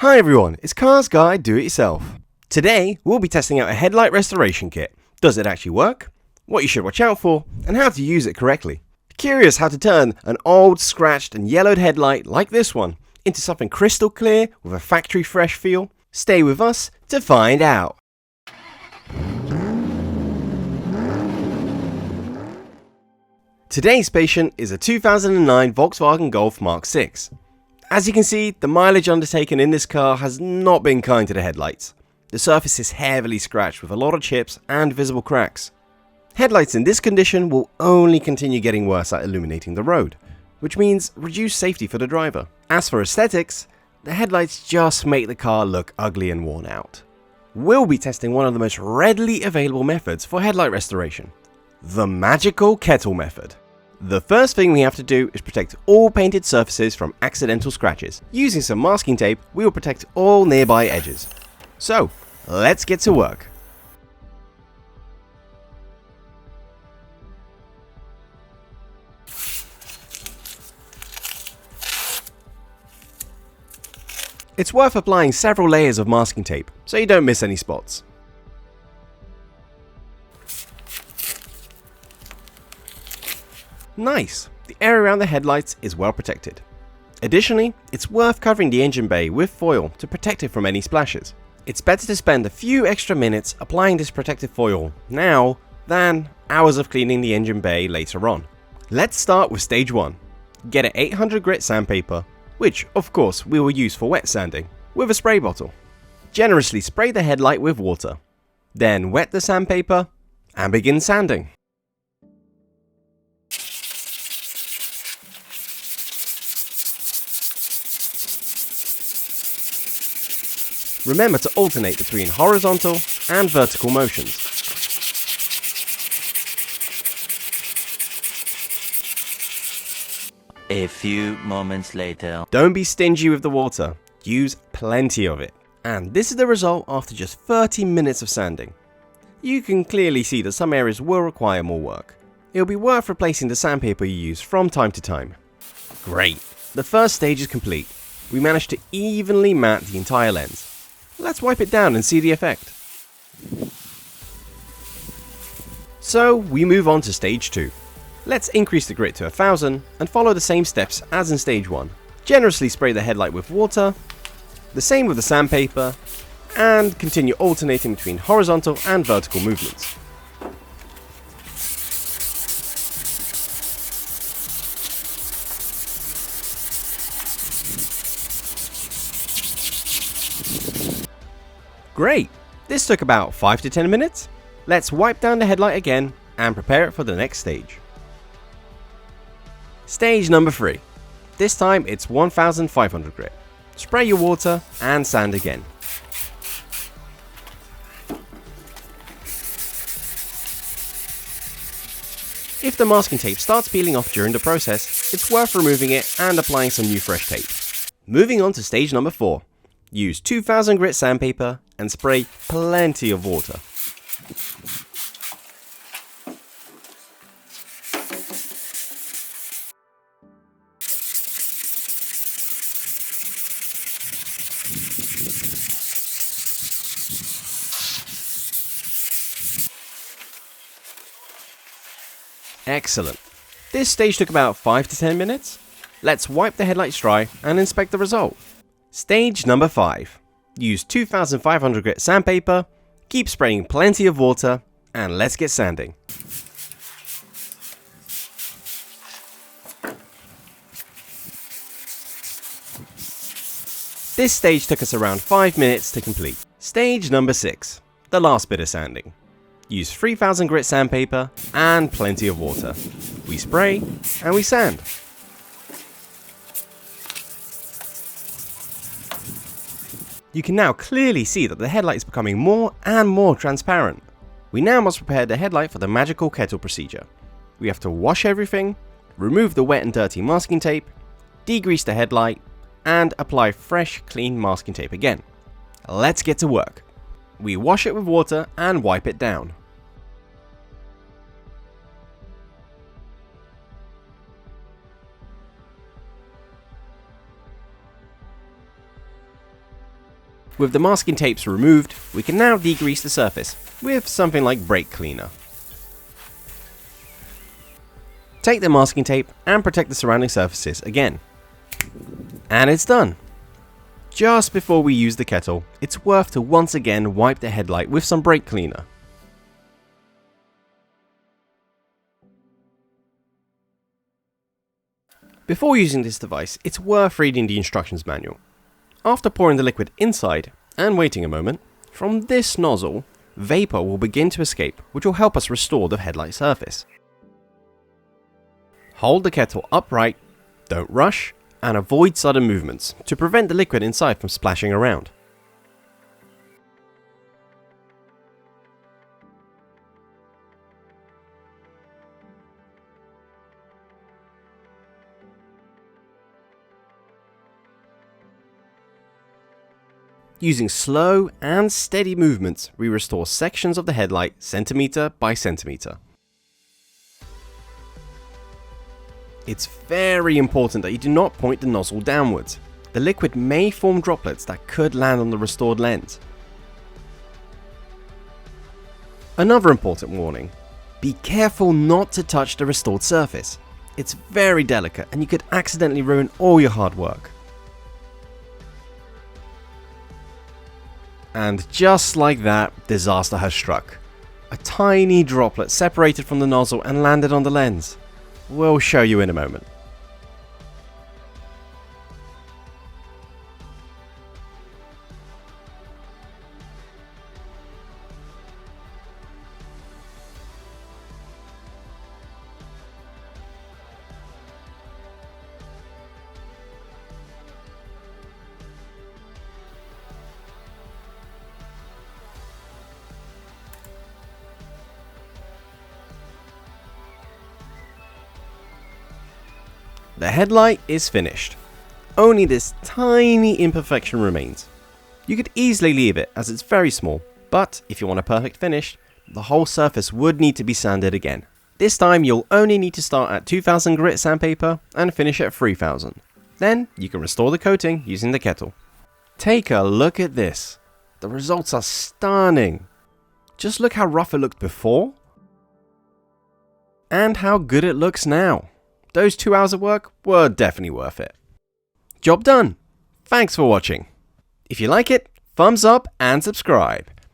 Hi everyone, it's Cars Guy Do It Yourself. Today we'll be testing out a headlight restoration kit. Does it actually work? What you should watch out for, and how to use it correctly. Curious how to turn an old, scratched and yellowed headlight like this one into something crystal clear with a factory fresh feel? Stay with us to find out. Today's patient is a 2009 Volkswagen Golf Mark 6. As you can see, the mileage undertaken in this car has not been kind to the headlights. The surface is heavily scratched with a lot of chips and visible cracks. Headlights in this condition will only continue getting worse at illuminating the road, which means reduced safety for the driver. As for aesthetics, the headlights just make the car look ugly and worn out. We'll be testing one of the most readily available methods for headlight restoration, the magical Kettle method. The first thing we have to do is protect all painted surfaces from accidental scratches. Using some masking tape, we will protect all nearby edges. So, let's get to work. It's worth applying several layers of masking tape, so you don't miss any spots. Nice! The area around the headlights is well protected. Additionally, it's worth covering the engine bay with foil to protect it from any splashes. It's better to spend a few extra minutes applying this protective foil now than hours of cleaning the engine bay later on. Let's start with stage 1. Get an 800 grit sandpaper, which of course we will use for wet sanding, with a spray bottle. Generously spray the headlight with water. Then wet the sandpaper and begin sanding. Remember to alternate between horizontal and vertical motions. A few moments later. Don't be stingy with the water, use plenty of it. And this is the result after just 30 minutes of sanding. You can clearly see that some areas will require more work. It'll be worth replacing the sandpaper you use from time to time. Great! The first stage is complete. We managed to evenly mat the entire lens. Let's wipe it down and see the effect. So we move on to stage 2. Let's increase the grit to 1000 and follow the same steps as in stage 1. Generously spray the headlight with water, the same with the sandpaper, and continue alternating between horizontal and vertical movements. Great! This took about 5 to 10 minutes. Let's wipe down the headlight again and prepare it for the next stage. Stage number 3. This time it's 1500 grit. Spray your water and sand again. If the masking tape starts peeling off during the process, it's worth removing it and applying some new fresh tape. Moving on to stage number 4. Use 2000 grit sandpaper and spray plenty of water. Excellent. This stage took about 5 to 10 minutes. Let's wipe the headlights dry and inspect the result. Stage number 5. Use 2500 grit sandpaper, keep spraying plenty of water, and let's get sanding. This stage took us around 5 minutes to complete. Stage number 6. The last bit of sanding. Use 3000 grit sandpaper and plenty of water. We spray and we sand. You can now clearly see that the headlight is becoming more and more transparent. We now must prepare the headlight for the magical Kettle procedure. We have to wash everything, remove the wet and dirty masking tape, degrease the headlight, and apply fresh, clean masking tape again. Let's get to work. We wash it with water and wipe it down. With the masking tapes removed, we can now degrease the surface with something like brake cleaner. Take the masking tape and protect the surrounding surfaces again. And it's done! Just before we use the kettle, it's worth to once again wipe the headlight with some brake cleaner. Before using this device, it's worth reading the instructions manual. After pouring the liquid inside and waiting a moment, from this nozzle, vapor will begin to escape, which will help us restore the headlight surface. Hold the kettle upright, don't rush, and avoid sudden movements to prevent the liquid inside from splashing around. Using slow and steady movements, we restore sections of the headlight centimeter by centimeter. It's very important that you do not point the nozzle downwards. The liquid may form droplets that could land on the restored lens. Another important warning: be careful not to touch the restored surface. It's very delicate and you could accidentally ruin all your hard work. And just like that, disaster has struck. A tiny droplet separated from the nozzle and landed on the lens. We'll show you in a moment. The headlight is finished. Only this tiny imperfection remains. You could easily leave it as it's very small, but if you want a perfect finish, the whole surface would need to be sanded again. This time you'll only need to start at 2000 grit sandpaper and finish at 3000. Then you can restore the coating using the kettle. Take a look at this. The results are stunning. Just look how rough it looked before and how good it looks now. Those 2 hours of work were definitely worth it. Job done! Thanks for watching. If you like it, thumbs up and subscribe.